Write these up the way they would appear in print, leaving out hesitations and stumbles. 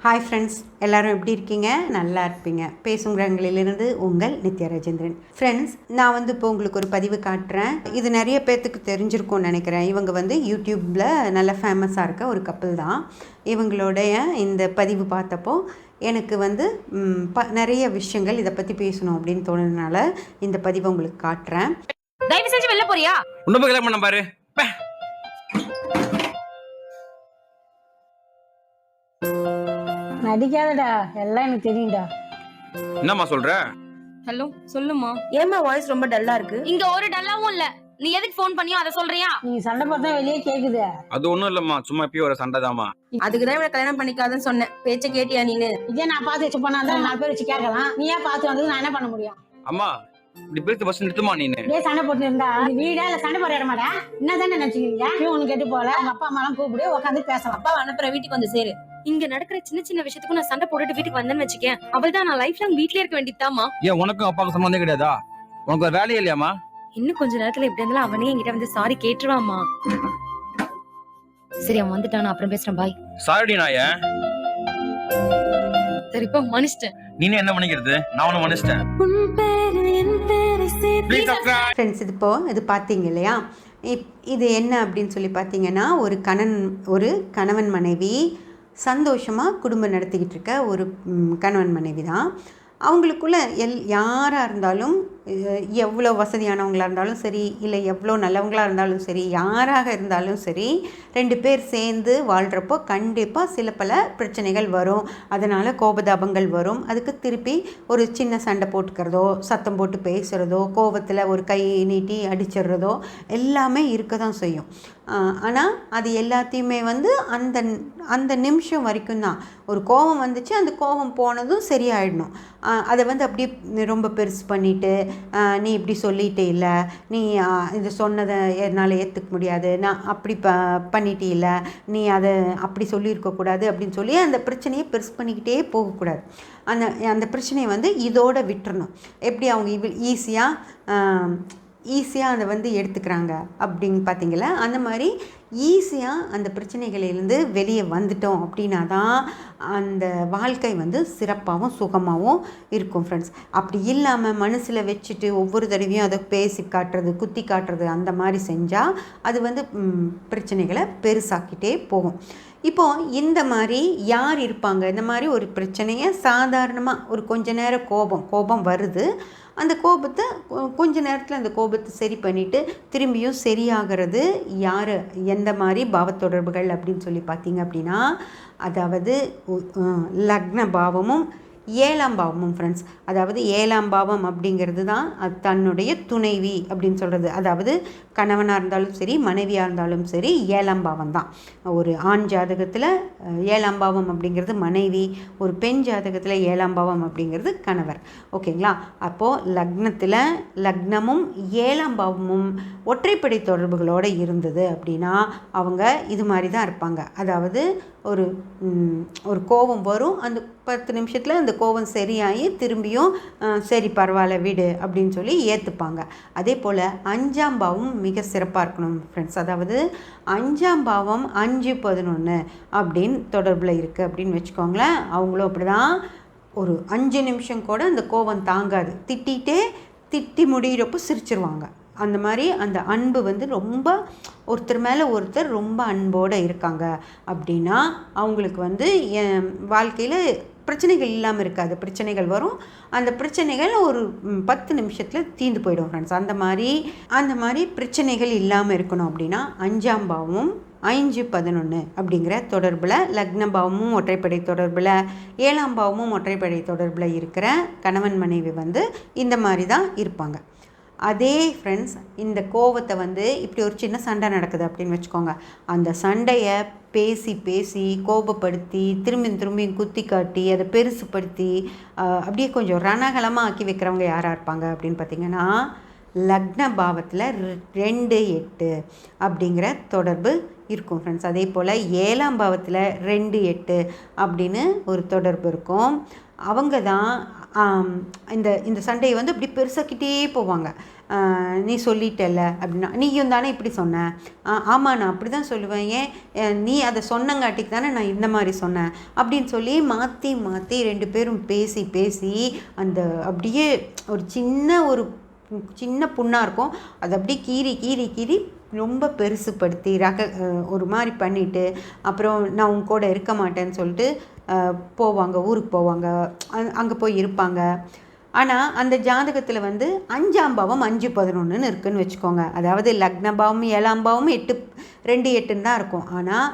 Hi friends, எல்லோரும் எப்படி இருக்கீங்க? நல்லா இருப்பீங்க. பேசுங்கிறவங்களிலிருந்து உங்கள் நித்யா ராஜேந்திரன். ஃப்ரெண்ட்ஸ், நான் இப்போ உங்களுக்கு ஒரு பதிவு காட்டுறேன். இது நிறைய பேர்த்துக்கு தெரிஞ்சிருக்கும்னு நினைக்கிறேன். இவங்க யூடியூப்பில் நல்ல ஃபேமஸாக இருக்க ஒரு கப்பல் தான். இவங்களுடைய இந்த பதிவு பார்த்தப்போ எனக்கு நிறைய விஷயங்கள் இதை பற்றி பேசணும் அப்படின்னு தோணுதுனால இந்த பதிவை உங்களுக்கு காட்டுறேன். தயவு செஞ்சு வெளில போறியா? இன்னும் கல்யாணம் பண்ண பாரு. நடிக்காதடா, எல்லாம் எனக்கு தெரியும்டா. என்னம்மா சொல்ற? ஹலோ, சொல்லுமா. ஏமா வாய்ஸ் ரொம்ப டல்லா இருக்கு? இங்க ஒரு டல்லாவும் இல்ல. நீ எதுக்கு ஃபோன் பண்ணியோ அத சொல்றியா? நீ சண்டை பார்த்தா வெளியே கேக்குது. அது ஒண்ணும் இல்லம்மா, சும்மா இப்பயே ஒரு சண்டை தாமா. அதுக்கு தான் இவனை கல்யாணம் பண்ணிக்காதன்னு சொன்னேன். பேச்ச கேட்டியா நீனு? இதே நான் பார்த்து வச்சு போனாதான் 4 பேர் வச்சு கேட்கலாம். நீயா பார்த்து வந்தது நான் என்ன பண்ண முடியும்? அம்மா, இப்படி பேசி பஸ் நிறுத்துமா நீனு? இதே சண்டை போட்டு இருந்தா வீடா இல்ல சண்டை போட இடமாடா? என்ன தானே நினைச்சுக்கிறீங்க? உனக்கு கேட்டு போல உங்க அப்பா அம்மா எல்லாம் கூப்பிடு, உட்காந்து பேசலாம். அப்பா அனுப்புற வீட்டுக்கு வந்து சேரு. இங்க நடக்கிற சின்ன சின்ன விஷயத்துக்கு நான் சண்டை போட்டுட்டு வீட்டுக்கு வந்தேன்னு வச்சுக்கேன், அவள்தான் நான் லைஃப் லாங் வீட்லயே இருக்க வேண்டியதாமா. ஏன் உனக்கும் அப்பாவுக்கு சம்பந்தம் கிடையாதா? உனக்கு ஒரு வேலையே இல்லையாமா? இன்னும் கொஞ்ச நேரத்துல இப்படி இருந்தாலும் அவனே என்கிட்ட வந்து சாரி கேட்டுருவாமா. சரி, அவன் வந்துட்டான், நான் அப்புறம் பேசுறேன். பாய். சாரிடி நாய. சரிப்பா, மன்னிச்சிட்டேன். நீனே என்ன பண்ணிக்கிறது? நான் ஒண்ணு மன்னிச்சிட்டேன். ஃப்ரெண்ட்ஸ், இது பார்த்தீங்க இல்லையா? இது என்ன அப்படின்னு சொல்லி பார்த்தீங்கன்னா, ஒரு கணவன் மனைவி சந்தோஷமாக குடும்பம் நடத்திக்கிட்டு இருக்க ஒரு கணவன் மனைவி தான். அவங்களுக்குள்ள யாராக இருந்தாலும், எவ்வளோ வசதியானவங்களாக இருந்தாலும் சரி, இல்லை எவ்வளோ நல்லவங்களாக இருந்தாலும் சரி, யாராக இருந்தாலும் சரி, 2 பேர் சேர்ந்து வாழ்கிறப்போ கண்டிப்பாக சில பல பிரச்சனைகள் வரும். அதனால் கோபதாபங்கள் வரும். அதுக்கு திருப்பி ஒரு சின்ன சண்டை போட்டுக்கிறதோ, சத்தம் போட்டு பேசுகிறதோ, கோபத்தில் ஒரு கை நீட்டி அடிச்சிடுறதோ எல்லாமே இருக்க தான் செய்யும். ஆனால் அது எல்லாத்தையுமே அந்த அந்த நிமிஷம் வரைக்கும் தான். ஒரு கோபம் வந்துச்சு, அந்த கோபம் போனதும் சரியாயிடணும். அதை அப்படியே ரொம்ப பெருசு பண்ணிவிட்டு, நீ இப்படி சொல்லிட்டே இல்லை, நீ இது சொன்னதை என்னால் ஏற்றுக்க முடியாது, நான் அப்படி பண்ணிட்டே இல்லை, நீ அதை அப்படி சொல்லியிருக்கக்கூடாது அப்படின்னு சொல்லி அந்த பிரச்சனையை பெருசு பண்ணிக்கிட்டே போகக்கூடாது. அந்த பிரச்சனையை இதோடு விட்டுறணும். எப்படி அவங்க ஈஸியாக அதை எடுத்துக்கிறாங்க அப்படின்னு பார்த்தீங்களா? அந்த மாதிரி ஈஸியாக அந்த பிரச்சனைகளிலிருந்து வெளியே வந்துட்டோம் அப்படின்னா தான் அந்த வாழ்க்கை சிறப்பாகவும் சுகமாகவும் இருக்கும் ஃப்ரெண்ட்ஸ். அப்படி இல்லாமல் மனசில் வச்சுட்டு ஒவ்வொரு தடவையும் அதை பேசி காட்டுறது, குத்தி காட்டுறது, அந்த மாதிரி செஞ்சால் அது பிரச்சனைகளை பெருசாக்கிட்டே போகும். இப்போது இந்த மாதிரி யார் இருப்பாங்க? இந்த மாதிரி ஒரு பிரச்சனையை சாதாரணமாக ஒரு கொஞ்ச நேரம் கோபம் வருது. அந்த கோபத்தை கொஞ்ச நேரத்தில் அந்த கோபத்தை சரி பண்ணிவிட்டு திரும்பியும் சரியாகிறது யார்? எந்த மாதிரி பாவத்தொடர்புகள் அப்படின்னு சொல்லி பார்த்தீங்க அப்படின்னா, அதாவது லக்ன பாவமும் 7ஆம் பாவமும் ஃப்ரெண்ட்ஸ். அதாவது 7ஆம் பாவம் அப்படிங்கிறது தான் அது தன்னுடைய துணைவி அப்படின்னு சொல்கிறது. அதாவது கணவனாக இருந்தாலும் சரி, மனைவியாக இருந்தாலும் சரி, 7ஆம் பாவம் தான். ஒரு ஆண் ஜாதகத்தில் 7ஆம் பாவம் அப்படிங்கிறது மனைவி, ஒரு பெண் ஜாதகத்தில் 7ஆம் பாவம் அப்படிங்கிறது கணவர். ஓகேங்களா? அப்போது லக்னமும் 7ஆம் பாவமும் ஒற்றைப்படை தொடர்புகளோடு இருந்தது அப்படின்னா அவங்க இது மாதிரி தான் இருப்பாங்க. அதாவது ஒரு கோபம் வரும், அந்த 10 நிமிஷத்தில் அந்த கோபம் சரியாகி திரும்பியும் சரி பரவாயில்ல விடு அப்படின்னு சொல்லி ஏற்றுப்பாங்க. அதே போல் 5ஆம் பாவம் மிக சிறப்பாக இருக்கணும் ஃப்ரெண்ட்ஸ். அதாவது 5ஆம் பாவம் 5-11 அப்படின்னு தொடர்பில் இருக்குது அப்படின்னு வச்சுக்கோங்களேன். அவங்களும் அப்படி தான். ஒரு 5 நிமிஷம் கூட அந்த கோபம் தாங்காது. திட்டி முடிகிறப்போ சிரிச்சிருவாங்க. அந்த மாதிரி அந்த அன்பு ரொம்ப ஒருத்தர் மேலே ஒருத்தர் ரொம்ப அன்போடு இருக்காங்க அப்படின்னா அவங்களுக்கு வாழ்க்கையில் பிரச்சனைகள் இல்லாமல் இருக்காது. பிரச்சனைகள் வரும், அந்த பிரச்சனைகள் ஒரு 10 நிமிஷத்தில் தீர்ந்து போயிடும் ஃப்ரெண்ட்ஸ். அந்த மாதிரி பிரச்சனைகள் இல்லாமல் இருக்கணும் அப்படின்னா 5ஆம் பாவமும் 5-11 அப்படிங்கிற தொடர்பில், லக்ன பாவமும் ஒற்றைப்படை தொடர்பில், 7ஆம் பாவமும் ஒற்றைப்படை தொடர்பில் இருக்கிற கணவன் மனைவி இந்த மாதிரி தான் இருப்பாங்க. அதே ஃப்ரெண்ட்ஸ், இந்த கோபத்தை இப்படி ஒரு சின்ன சண்டை நடக்குது அப்படின்னு வச்சுக்கோங்க. அந்த சண்டையை பேசி கோபப்படுத்தி திரும்பியும் குத்தி காட்டி அதை பெருசுப்படுத்தி அப்படியே கொஞ்சம் ரணகலமாக ஆக்கி வைக்கிறவங்க யாராக இருப்பாங்க அப்படின்னு பார்த்திங்கன்னா, லக்ன பாவத்தில் 2-8 அப்படிங்கிற தொடர்பு இருக்கும் ஃப்ரெண்ட்ஸ். அதே போல் 7ஆம் பாவத்தில் 2-8 அப்படின்னு ஒரு தொடர்பு இருக்கும். அவங்க தான் இந்த இந்த சண்டையை வந்து இப்படி பெருசாக்கிட்டே போவாங்க. நீ சொல்லிட்டல்ல அப்படின்னா, நீயும் தானே இப்படி சொன்ன, ஆமாம் நான் அப்படி தான் சொல்லுவேன், ஏன் நீ அதை சொன்னங்காட்டிக்கு தானே நான் இந்த மாதிரி சொன்னேன் அப்படின்னு சொல்லி மாற்றி மாற்றி 2 பேரும் பேசி பேசி அந்த அப்படியே ஒரு சின்ன புண்ணாக இருக்கும், அதை அப்படியே கீறி கீறி கீறி ரொம்ப பெருசுப்படுத்தி ஒரு மாதிரி பண்ணிவிட்டு அப்புறம் நான் உங்க கூட இருக்க மாட்டேன்னு சொல்லிட்டு போவாங்க, ஊருக்கு போவாங்க, அங்கே போய் இருப்பாங்க. ஆனால் அந்த ஜாதகத்தில் வந்து 5ஆம் பாவம் 5-11 இருக்குதுன்னு வச்சுக்கோங்க. அதாவது லக்னபாவம் 7ஆம் பாவம் 2-8 தான் இருக்கும். ஆனால்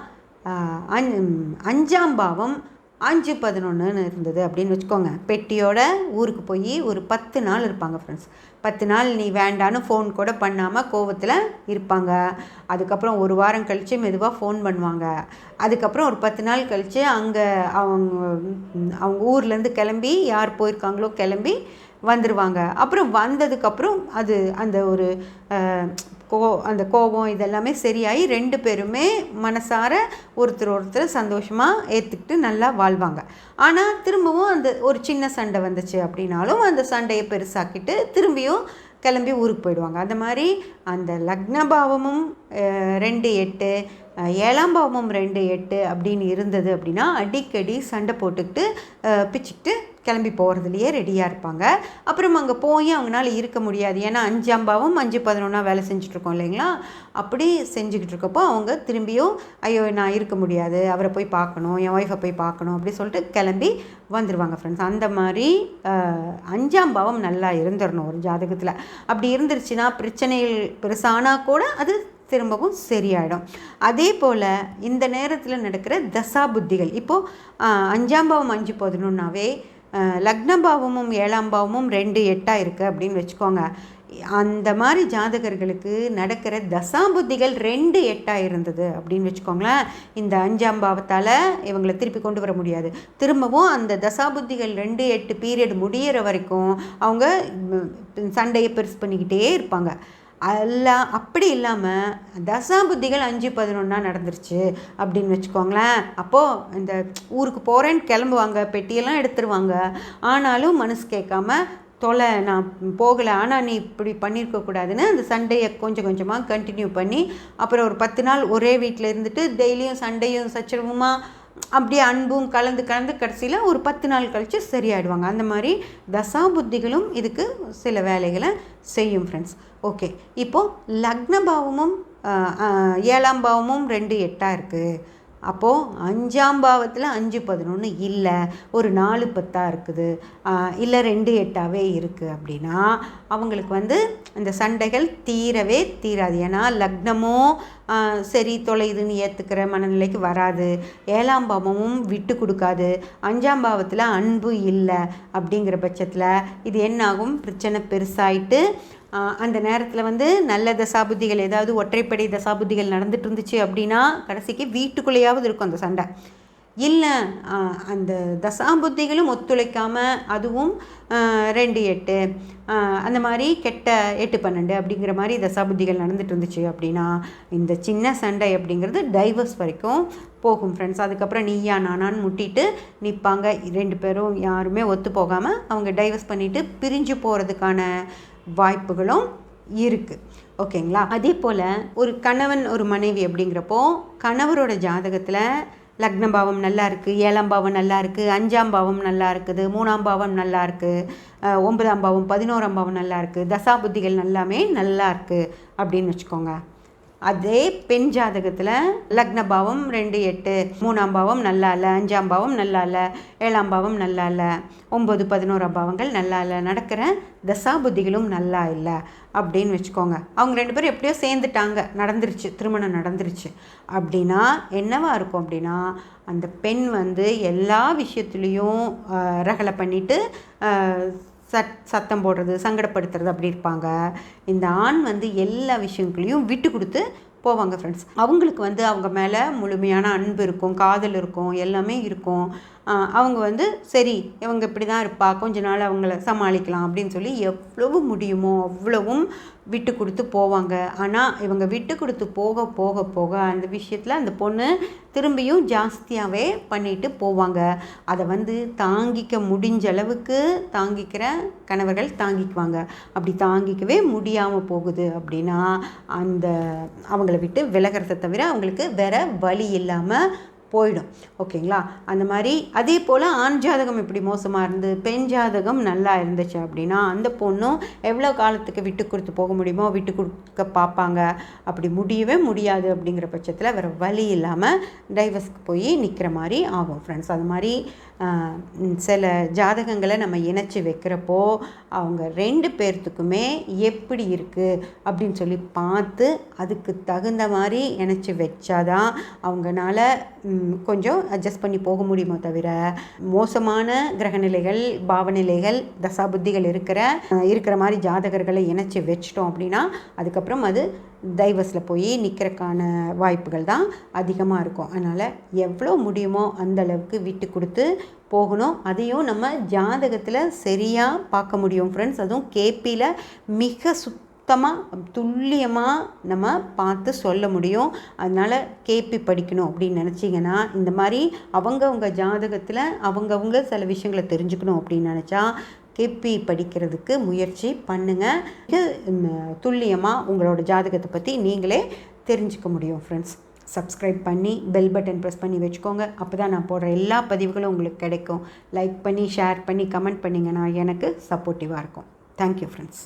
5ஆம் பாவம் 5-11 இருந்தது அப்படின்னு வச்சுக்கோங்க. பெட்டியோட ஊருக்கு போய் ஒரு 10 நாள் இருப்பாங்க ஃப்ரெண்ட்ஸ். 10 நாள் நீ வேண்டான்னு ஃபோன் கூட பண்ணாமல் கோவத்தில் இருப்பாங்க. அதுக்கப்புறம் ஒரு வாரம் கழித்து மெதுவாக ஃபோன் பண்ணுவாங்க. அதுக்கப்புறம் ஒரு 10 நாள் கழித்து அங்கே அவங்க ஊர்லேருந்து கிளம்பி யார் போயிருக்காங்களோ கிளம்பி வந்துடுவாங்க. அப்புறம் வந்ததுக்கப்புறம் அது அந்த ஒரு அந்த கோபம் இதெல்லாமே சரியாகி 2 பேருமே மனசார ஒருத்தர் சந்தோஷமாக ஏற்றுக்கிட்டு நல்லா வாழ்வாங்க. ஆனால் திரும்பவும் அந்த ஒரு சின்ன சண்டை வந்துச்சு அப்படின்னாலும் அந்த சண்டையை பெருசாக்கிட்டு திரும்பியும் கிளம்பி ஊருக்கு போயிடுவாங்க. அந்த மாதிரி அந்த லக்னபாவமும் 2-8 7ஆம் பாவமும் 2-8 அப்படின்னு இருந்தது அப்படின்னா அடிக்கடி சண்டை போட்டுக்கிட்டு பிச்சுக்கிட்டு கிளம்பி போகிறதுலையே ரெடியாக இருப்பாங்க. அப்புறம் அங்கே போய் அவங்களால இருக்க முடியாது, ஏன்னா 5ஆம் பாவம் 5-11 வேலை செஞ்சுட்ருக்கோம் இல்லைங்களா. அப்படி செஞ்சுக்கிட்டு இருக்கப்போ அவங்க திரும்பியும் ஐயோ நான் இருக்க முடியாது, அவரை போய் பார்க்கணும், என் ஒய்ஃபை போய் பார்க்கணும் அப்படி சொல்லிட்டு கிளம்பி வந்துடுவாங்க ஃப்ரெண்ட்ஸ். அந்த மாதிரி 5ஆம் பாவம் நல்லா இருந்துடணும் ஒரு ஜாதகத்தில். அப்படி இருந்துருச்சுன்னா பிரச்சனைகள் பெருசானா கூட அது திரும்பவும் சரியாயிடும். அதே போல் இந்த நேரத்தில் நடக்கிற தசா புத்திகள், இப்போது 5ஆம் பாவம் 5-11 லக்னபாவமும் 7ஆம் பாவமும் 2-8 இருக்குது அப்படின்னு வச்சுக்கோங்க. அந்த மாதிரி ஜாதகர்களுக்கு நடக்கிற தசா புத்திகள் 2-8 இருந்தது அப்படின்னு வச்சுக்கோங்களேன். இந்த 5ஆம் பாவத்தால் இவங்களை திருப்பி கொண்டு வர முடியாது. திரும்பவும் அந்த தசா புத்திகள் 2-8 பீரியட் முடிகிற வரைக்கும் அவங்க சண்டையை பெருசு பண்ணிக்கிட்டே இருப்பாங்க. அப்படி இல்லாமல் தசாபுத்திகள் 5-11 நடந்துருச்சு அப்படின்னு வச்சுக்கோங்களேன். அப்போது இந்த ஊருக்கு போகிறேன்னு கிளம்புவாங்க, பெட்டியெல்லாம் எடுத்துருவாங்க. ஆனாலும் மனசு கேட்காம தொலை நான் போகலை, ஆனால் நீ இப்படி பண்ணியிருக்கக்கூடாதுன்னு அந்த சண்டையை கொஞ்சம் கொஞ்சமாக கண்டினியூ பண்ணி அப்புறம் ஒரு 10 நாள் ஒரே வீட்டில் இருந்துட்டு டெய்லியும் சண்டையும் சச்சரவுமா அப்படியே அன்பும் கலந்து கடைசியில் ஒரு 10 நாள் கழித்து சரியாயிடுவாங்க. அந்த மாதிரி தசா புத்திகளும் இதுக்கு சில வேலைகளை செய்யும் ஃப்ரெண்ட்ஸ். ஓகே, இப்போது லக்னபாவமும் 7ஆம் பாவமும் 2-8 இருக்குது. அப்போது 5ஆம் பாவத்தில் 5-11 இல்லை, ஒரு 4-10 இருக்குது, இல்லை 2-8 இருக்குது அப்படின்னா அவங்களுக்கு வந்து இந்த சண்டைகள் தீரவே தீராது. ஏன்னா லக்னமும் சரி தொலைதுன்னு ஏற்றுக்கிற மனநிலைக்கு வராது, 7ஆம் பாவமும் விட்டு கொடுக்காது, 5ஆம் பாவத்தில் அன்பு இல்லை. அப்படிங்கிற பட்சத்தில் இது என்னாகும், பிரச்சனை பெருசாயிட்டு அந்த நேரத்தில் வந்து நல்ல தசாபுத்திகள் ஏதாவது ஒற்றைப்படை தசாபுத்திகள் நடந்துட்டு இருந்துச்சு அப்படின்னா கடைசிக்கு வீட்டுக்குள்ளேயாவது இருக்கும் அந்த சண்டை. இல்லை அந்த தசாபுத்திகளும் ஒத்துழைக்காமல் அதுவும் 2-8 அந்த மாதிரி கெட்ட 8-12 அப்படிங்கிற மாதிரி தசாபுத்திகள் நடந்துட்டு இருந்துச்சு அப்படின்னா இந்த சின்ன சண்டை அப்படிங்கிறது டைவர்ஸ் வரைக்கும் போகும் ஃப்ரெண்ட்ஸ். அதுக்கப்புறம் நீயா நானான்னு முட்டிட்டு நிற்பாங்க. 2 பேரும் யாருமே ஒத்து போகாமல் அவங்க டைவர்ஸ் பண்ணிவிட்டு பிரிஞ்சு போகிறதுக்கான வாய்ப்புகளும் இருக்குது. ஓகேங்களா. அதே போல் ஒரு கணவன் ஒரு மனைவி அப்படிங்கிறப்போ கணவரோட ஜாதகத்தில் லக்னபாவம் நல்லா இருக்குது, 7ஆம் பாவம் நல்லா இருக்குது, 5ஆம் பாவம் நல்லா இருக்குது, 3ஆம் பாவம் நல்லா இருக்குது, 9ஆம் பாவம் 11ஆம் பாவம் நல்லா இருக்குது, தசாபுத்திகள் எல்லாமே நல்லா இருக்குது அப்படின்னு வச்சுக்கோங்க. அதே பெண் ஜாதகத்தில் லக்னபாவம் 2-8, 3ஆம் பாவம் நல்லா இல்லை, 5ஆம் பாவம் நல்லா இல்லை, 7ஆம் பாவம் நல்லா இல்லை, 9-11ஆம் பாவங்கள் நல்லா இல்லை, நடக்கிற தசாபுத்திகளும் நல்லா இல்லை அப்படின்னு வச்சுக்கோங்க. அவங்க 2 பேரும் எப்படியோ சேர்ந்துட்டாங்க, நடந்துருச்சு, திருமணம் நடந்துருச்சு அப்படின்னா என்னவா இருக்கும் அப்படின்னா அந்த பெண் வந்து எல்லா விஷயத்துலேயும் ரகலை பண்ணிவிட்டு சத்தம் போடுறது, சங்கடப்படுத்துறது அப்படி இருப்பாங்க. இந்த ஆண் வந்து எல்லா விஷயங்களையும் விட்டு கொடுத்து போவாங்க ஃப்ரெண்ட்ஸ். அவங்களுக்கு வந்து அவங்க மேலே முழுமையான அன்பு இருக்கும், காதல் இருக்கும், எல்லாமே இருக்கும். அவங்க வந்து சரி இவங்க இப்படி தான் இருப்பா, கொஞ்ச நாள் அவங்கள சமாளிக்கலாம் அப்படின்னு சொல்லி எவ்வளவு முடியுமோ அவ்வளவும் விட்டு கொடுத்து போவாங்க. ஆனால் இவங்க விட்டு கொடுத்து போக போக போக அந்த விஷயத்தில் அந்த பொண்ணு திரும்பியும் ஜாஸ்தியாகவே பண்ணிட்டு போவாங்க. அதை வந்து தாங்கிக்க முடிஞ்ச அளவுக்கு தாங்கிக்கிற கணவர்கள் தாங்கிக்குவாங்க. அப்படி தாங்கிக்கவே முடியாமல் போகுது அப்படின்னா அந்த அவங்கள விட்டு விலகிறத தவிர அவங்களுக்கு வேற வழி இல்லாமல் போயிடும். ஓகேங்களா? அந்த மாதிரி அதே போல் ஆண் ஜாதகம் இப்படி மோசமாக இருந்து பெண் ஜாதகம் நல்லா இருந்துச்சு அப்படின்னா அந்த பொண்ணும் எவ்வளோ காலத்துக்கு விட்டு கொடுத்து போக முடியுமோ விட்டு கொடுக்க பார்ப்பாங்க. அப்படி முடியவே முடியாது அப்படிங்கிற பட்சத்தில் வேறு வழி இல்லாமல் டைவர்ஸ்க்கு போய் நிற்கிற மாதிரி ஆகும் ஃப்ரெண்ட்ஸ். அது மாதிரி சில ஜாதகங்களை நம்ம இணைச்சி வைக்கிறப்போ அவங்க 2 பேர்த்துக்குமே எப்படி இருக்குது அப்படின்னு சொல்லி பார்த்து அதுக்கு தகுந்த மாதிரி இணைச்சி வச்சாதான் அவங்களால கொஞ்சம் அட்ஜஸ்ட் பண்ணி போக முடியுமோ தவிர மோசமான கிரகநிலைகள் பாவநிலைகள் தசாபுத்திகள் இருக்கிற மாதிரி ஜாதகர்களை இணைச்சி வச்சிட்டோம் அப்படின்னா அதுக்கப்புறம் அது டைவர்ஸில் போய் நிற்கிறதுக்கான வாய்ப்புகள் தான் அதிகமாக இருக்கும். அதனால் எவ்வளோ முடியுமோ அந்த அளவுக்கு விட்டு கொடுத்து போகணும். அதையும் நம்ம ஜாதகத்தில் சரியாக பார்க்க முடியும் ஃப்ரெண்ட்ஸ். அதுவும் கேபியில் மிக சுத்தமாக துல்லியமாக நம்ம பார்த்து சொல்ல முடியும். அதனால் கேபி படிக்கணும் அப்படின்னு நினச்சிங்கன்னா இந்த மாதிரி அவங்கவுங்க ஜாதகத்தில் அவங்கவுங்க சில விஷயங்களை தெரிஞ்சுக்கணும் அப்படின்னு நினச்சா கேபி படிக்கிறதுக்கு முயற்சி பண்ணுங்கள். துல்லியமாக உங்களோட ஜாதகத்தை பற்றி நீங்களே தெரிஞ்சுக்க முடியும் ஃப்ரெண்ட்ஸ். சப்ஸ்கிரைப் பண்ணி பெல் பட்டன் ப்ரெஸ் பண்ணி வச்சுக்கோங்க. அப்போ தான் நான் போடுற எல்லா பதிவுகளும் உங்களுக்கு கிடைக்கும். லைக் பண்ணி ஷேர் பண்ணி கமெண்ட் பண்ணிங்கன்னா எனக்கு சப்போர்ட்டிவாக இருக்கும். Thank you friends.